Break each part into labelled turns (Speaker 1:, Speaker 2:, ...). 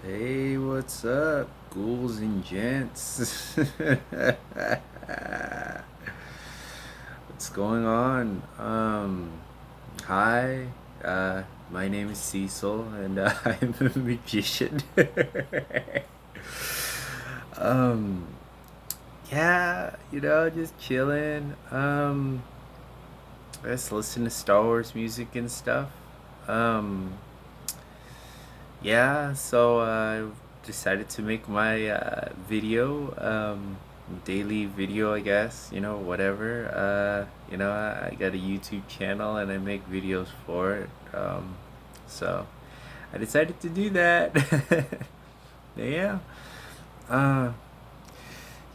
Speaker 1: Hey, what's up, ghouls and gents? What's going on? Hi, my name is Cecil, and I'm a magician. um, yeah, just chilling. Let's listen to Star Wars music and stuff. Um, Yeah, so I decided to make my daily video, I guess, whatever. I got a YouTube channel and I make videos for it. So I decided to do that. Yeah. Uh,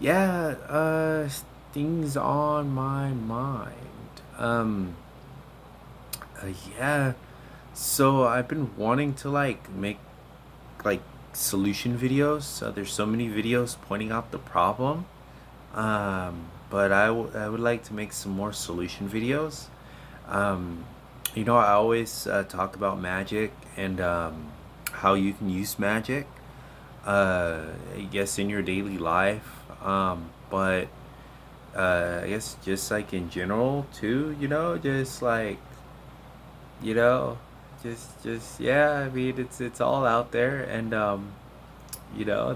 Speaker 1: yeah, things on my mind. Um, yeah. So I've been wanting to make like solution videos. So there's so many videos pointing out the problem. But I would like to make some more solution videos. Um, I always talk about magic and how you can use magic, I guess, in your daily life. But I guess just like in general too, just like, you know, just yeah. I mean, it's all out there, and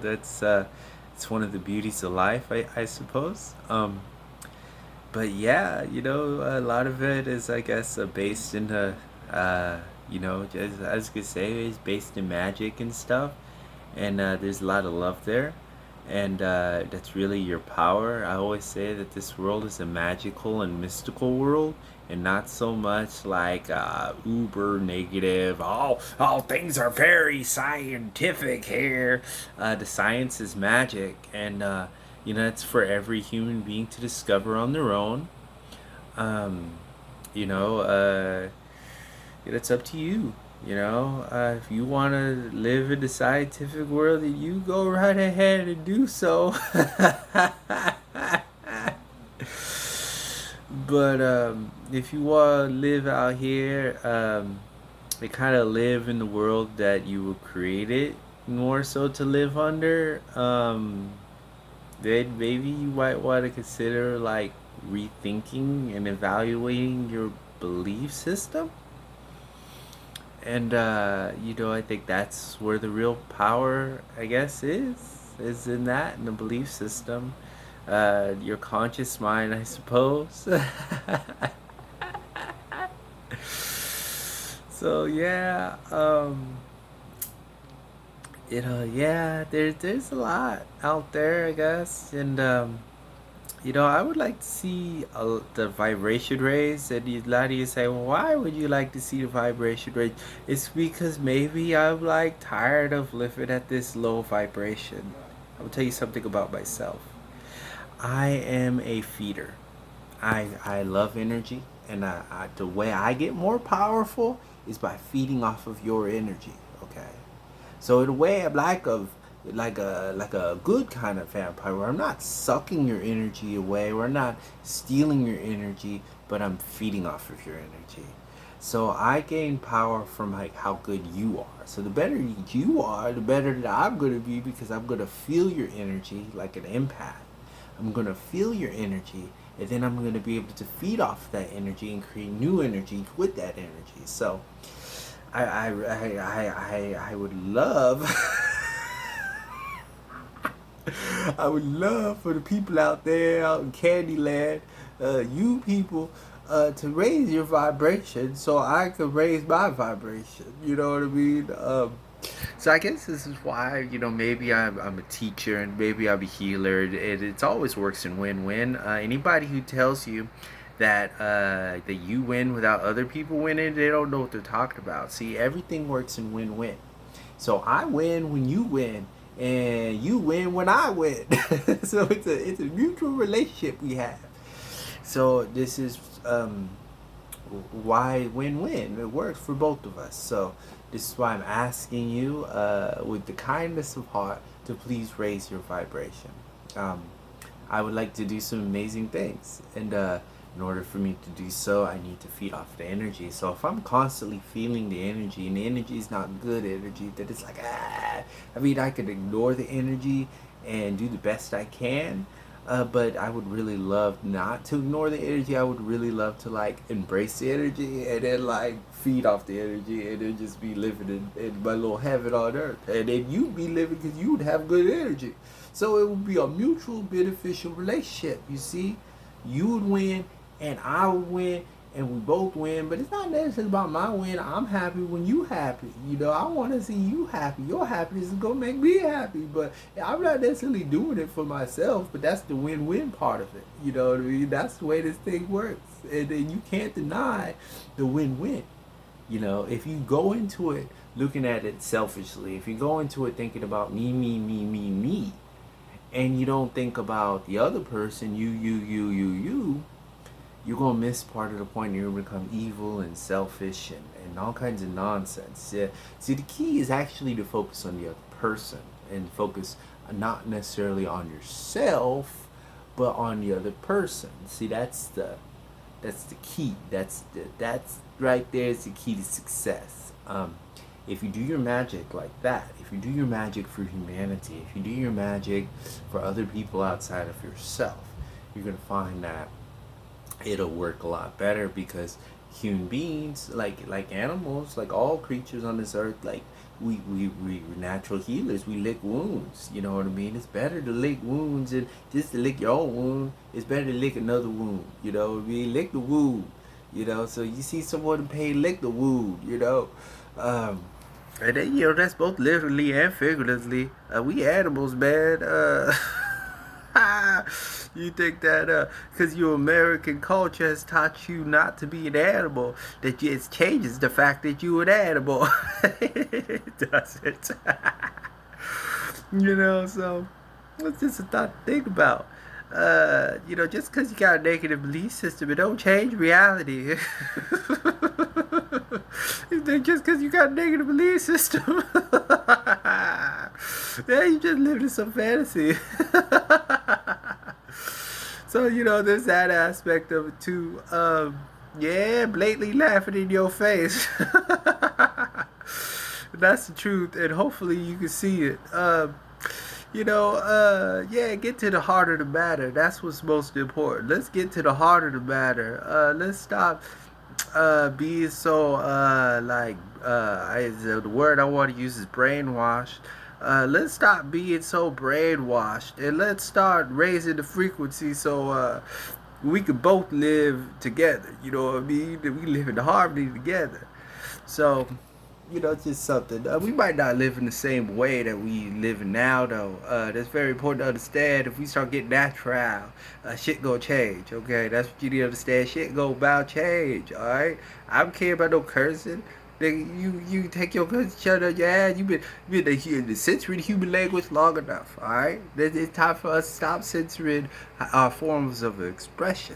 Speaker 1: that's it's one of the beauties of life, I suppose. But yeah, a lot of it is, I guess, based in just as I could say, is based in magic and stuff, and there's a lot of love there, and that's really your power. I always say that this world is a magical and mystical world, and not so much like uber negative. Oh, things are very scientific here. The science is magic, and it's for every human being to discover on their own. Um, you know, uh, it's up to you. If you want to live in the scientific world, then you go right ahead and do so. But if you want to live out here, and kind of live in the world that you were created more so to live under, then maybe you might want to consider like rethinking and evaluating your belief system. And I think that's where the real power, I guess, is in that, in the belief system, your conscious mind, I suppose. So yeah, yeah, there's a lot out there, I guess, and I would like to see the vibration raise. And a lot of you say, well, why would you like to see the vibration raise? It's because maybe I'm like tired of living at this low vibration. I'll tell you something about myself. I am a feeder. I love energy, and the way I get more powerful is by feeding off of your energy. Okay, so in a way, I'm like a good kind of vampire, where I'm not sucking your energy away, where I'm not stealing your energy, but I'm feeding off of your energy. So I gain power from like how good you are. So the better you are, the better that I'm gonna be, because I'm gonna feel your energy like an empath. I'm gonna feel your energy, and then I'm gonna be able to feed off that energy and create new energy with that energy. So I would love I would love for the people out there out in Candyland, you people, to raise your vibration so I could raise my vibration. You know what I mean? So I guess this is why, maybe I'm a teacher, and maybe I'm a healer. It always works in win-win. Anybody who tells you that you win without other people winning, they don't know what they're talking about. See, everything works in win-win. So I win when you win, and you win when I win. So it's a mutual relationship we have. So this is why win-win. It works for both of us. So this is why I'm asking you, with the kindness of heart, to please raise your vibration. Um, I would like to do some amazing things, and In order for me to do so, I need to feed off the energy. So if I'm constantly feeling the energy and the energy is not good energy, that it's like, I mean, I could ignore the energy and do the best I can. But I would really love not to ignore the energy. I would really love to like embrace the energy and then like feed off the energy and then just be living in my little heaven on earth. And then you'd be living because you'd have good energy. So it would be a mutual beneficial relationship. You see, you would win and I would win and we both win, but it's not necessarily about my win. I'm happy when you happy. You know, I want to see you happy. Your happiness is gonna make me happy, but I'm not necessarily doing it for myself. But that's the win-win part of it. You know what I mean? That's the way this thing works, and then you can't deny the win-win. You know, if you go into it looking at it selfishly, if you go into it thinking about me, and you don't think about the other person, you, you're gonna miss part of the point. You're gonna become evil and selfish and all kinds of nonsense. Yeah. See, the key is actually to focus on the other person and focus not necessarily on yourself, but on the other person. See, that's the key. That's right there is the key to success. If you do your magic like that, if you do your magic for humanity, if you do your magic for other people outside of yourself, you're gonna find that it'll work a lot better because human beings, like animals, like all creatures on this earth, like we natural healers. We lick wounds. You know what I mean? It's better to lick wounds and just to lick your own wound. It's better to lick another wound. You know what I mean? Lick the wound. You know, so you see someone in pain, lick the wound. You know, and then, you know, that's both literally and figuratively. We animals, man. You think that because your American culture has taught you not to be an animal, that it changes the fact that you're an animal. It doesn't. You know, so it's just a thought to think about. You know, just because you got a negative belief system, it don't change reality. Just because you got a negative belief system, yeah, you just live in some fantasy. So, you know, there's that aspect of it too. Yeah, blatantly laughing in your face. That's the truth, and hopefully you can see it. You know, yeah, get to the heart of the matter. That's what's most important. Let's get to the heart of the matter. Let's stop being so the word I want to use is brainwashed. Let's stop being so brainwashed and let's start raising the frequency so we can both live together. You know what I mean? We live in harmony together. So, you know, it's just something. We might not live in the same way that we live now, though. That's very important to understand. If we start getting natural, shit gonna change. Okay, that's what you need to understand. Shit go about change. All right. I don't care about no cursing. You take your cousin shut up your ass. You been the censoring human language long enough. All right. It's time for us to stop censoring our forms of expression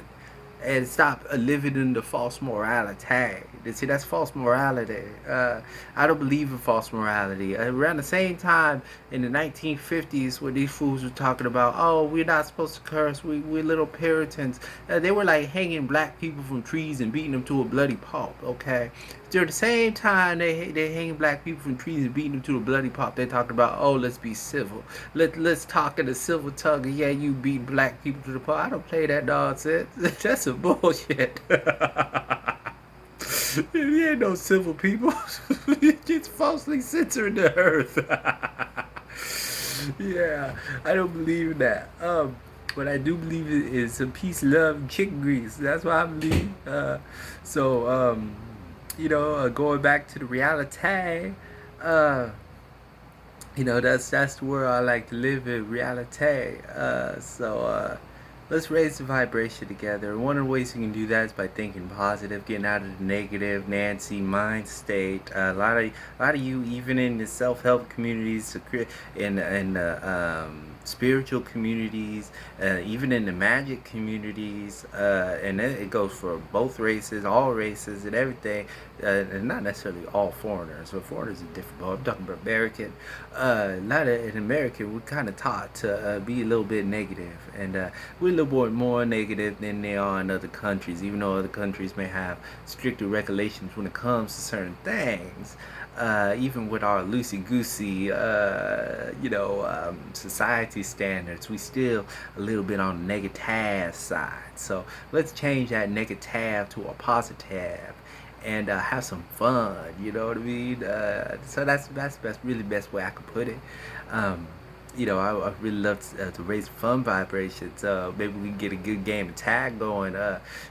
Speaker 1: and stop living in the false morality. See, that's false morality. I don't believe in false morality. Around the same time in the 1950s, when these fools were talking about, oh, we're not supposed to curse, we're little Puritans, they were like hanging black people from trees and beating them to a bloody pulp. Okay, during the same time they hanging black people from trees and beating them to a bloody pulp, they talked about, oh, let's be civil. Let's talk in a civil tongue. And yeah, you beat black people to the pulp. I don't play that nonsense. That's some bullshit. You ain't no civil people. You're just falsely censoring the earth. Yeah, I don't believe in that. What I do believe is some peace, love, and chicken grease. That's what I believe. You know, going back to the reality, you know, that's where I like to live in reality. Let's raise the vibration together. One of the ways you can do that is by thinking positive, getting out of the negative Nancy mind state. A lot of you, even in the self-help communities, in spiritual communities, even in the magic communities, and it goes for both races, all races, and everything. And not necessarily all foreigners. So foreigners are different. But I'm talking about American. A lot of in America, we're kind of taught to be a little bit negative, and we're a little bit more negative than they are in other countries, even though other countries may have stricter regulations when it comes to certain things. Even with our loosey goosey, society standards, we still a little bit on the negative side. So let's change that negative to a positive and have some fun. You know what I mean? So that's best, really best way I could put it. Um, I really love to raise fun vibrations. Maybe we can get a good game of tag going.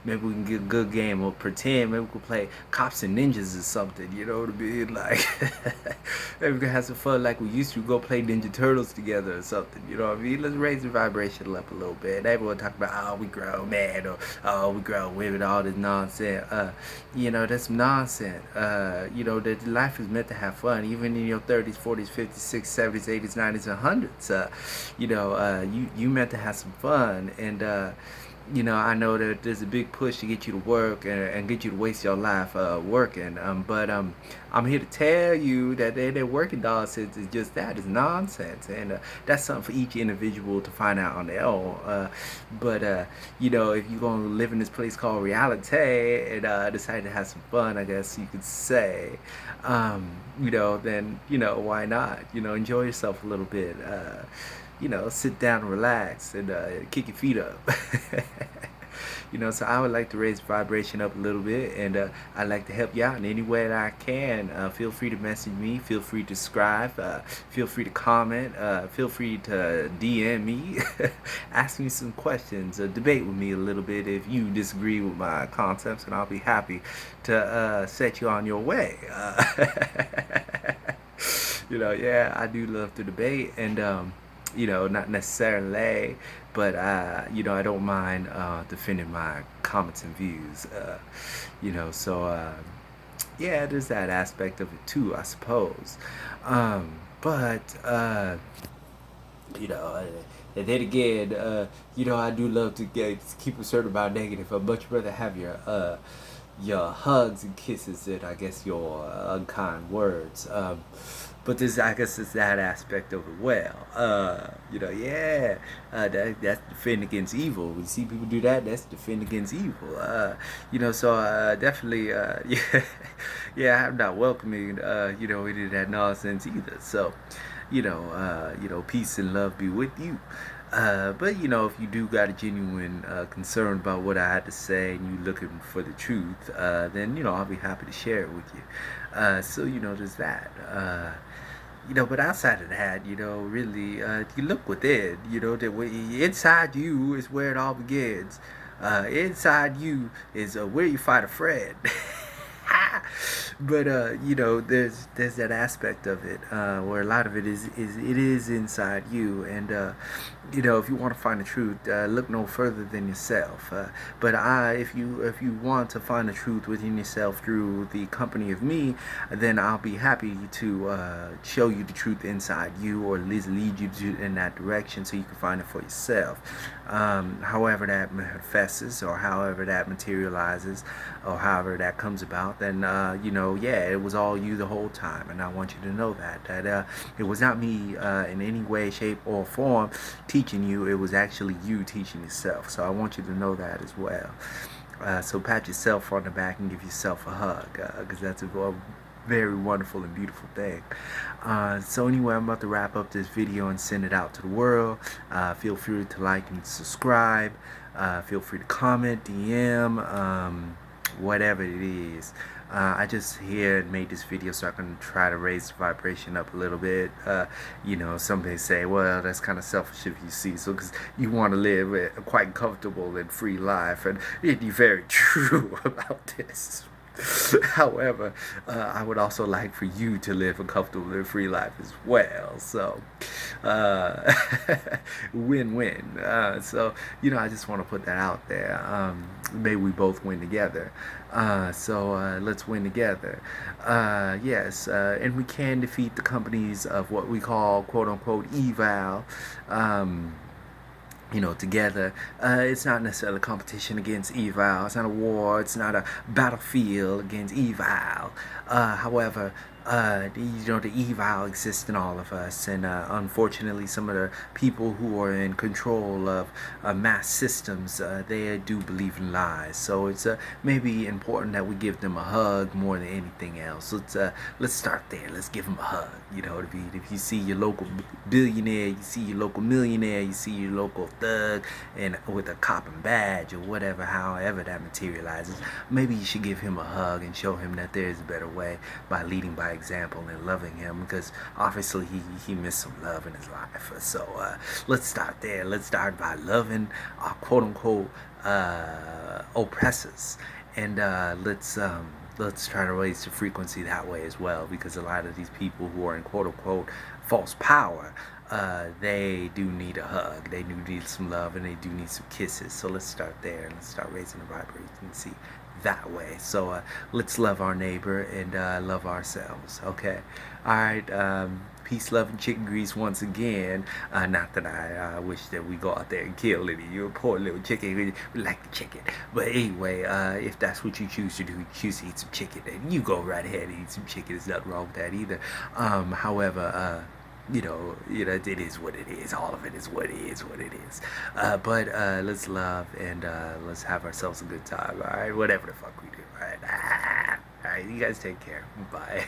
Speaker 1: Maybe we can get a good game of pretend. Maybe we can play cops and ninjas or something. You know what I mean? Like, maybe we can have some fun like we used to go play Ninja Turtles together or something. You know what I mean? Let's raise the vibration up a little bit. Everyone talk about, oh, we grown man, or oh, we grown women, all this nonsense. That's some nonsense. That life is meant to have fun, even in your 30s, 40s, 50s, 60s, 70s, 80s, 90s, and 100s. You meant to have some fun, and I know that there's a big push to get you to work and get you to waste your life working. But I'm here to tell you that their working nonsense is just that. It's nonsense. And that's something for each individual to find out on their own. But if you're going to live in this place called reality and decide to have some fun, I guess you could say, then, why not? Enjoy yourself a little bit. Sit down and relax and kick your feet up. So I would like to raise the vibration up a little bit, and I'd like to help you out in any way that I can. Feel free to message me. Feel free to subscribe. Feel free to comment. Feel free to DM me. Ask me some questions. Debate with me a little bit if you disagree with my concepts, and I'll be happy to set you on your way. I do love to debate, and not necessarily, but I don't mind defending my comments and views. There's that aspect of it too, I suppose. But and then again, I do love to keep a certain amount negative. I'd much rather have your hugs and kisses than I guess your unkind words. But I guess it's that aspect of it. Well, that's defend against evil. When you see people do that, that's defend against evil. So definitely, I'm not welcoming, any of that nonsense either. So, peace and love be with you. But if you do got a genuine concern about what I had to say and you looking for the truth, then I'll be happy to share it with you. There's that. But outside of that, really, you look within. Inside you is where it all begins. Inside you is where you find a friend. But there's that aspect of it where a lot of it is inside you, and if you want to find the truth, look no further than yourself. But if you want to find the truth within yourself through the company of me, then I'll be happy to show you the truth inside you, or at least lead you in that direction so you can find it for yourself. However that manifests, or however that materializes, or however that comes about, then it was all you the whole time, and I want you to know that it was not me in any way, shape, or form teaching you. It was actually you teaching yourself. So I want you to know that as well. So pat yourself on the back and give yourself a hug, because that's a very wonderful and beautiful thing. So anyway, I'm about to wrap up this video and send it out to the world. Feel free to like and subscribe. Feel free to comment, DM, whatever it is. I just here and made this video so I can try to raise the vibration up a little bit. Some may say, well, that's kind of selfish if you see, so because you want to live a quite comfortable and free life, and it'd be very true about this. However, I would also like for you to live a comfortable and free life as well. So, win-win. I just want to put that out there. Maybe we both win together. Let's win together. Yes, and we can defeat the companies of what we call quote-unquote evil. Together. It's not necessarily a competition against evil. It's not a war. It's not a battlefield against evil. However, the evil exists in all of us, and unfortunately, some of the people who are in control of mass systems, they do believe in lies. So it's maybe important that we give them a hug more than anything else. Let's start there. Let's give them a hug. You know what I mean? If you see your local billionaire, you see your local millionaire, you see your local thug, and with a copping badge or whatever, however that materializes, maybe you should give him a hug and show him that there is a better way by leading by example and loving him, because obviously he missed some love in his life. So let's start there. Let's start by loving our quote unquote oppressors, and let's try to raise the frequency that way as well, because a lot of these people who are in quote unquote false power, they do need a hug, they do need some love, and they do need some kisses. So let's start there and let's start raising the vibration that way. So let's love our neighbor and love ourselves. Okay. All right. Peace, love, and chicken grease once again. Not that I wish that we go out there and kill any. You're a poor little chicken. We like the chicken. But anyway, if that's what you choose to do, you choose to eat some chicken, then you go right ahead and eat some chicken. There's nothing wrong with that either. However, it is what it is. All of it is what it is, what it is. But let's love and let's have ourselves a good time. All right, whatever the fuck we do. All right, all right. You guys take care. Bye.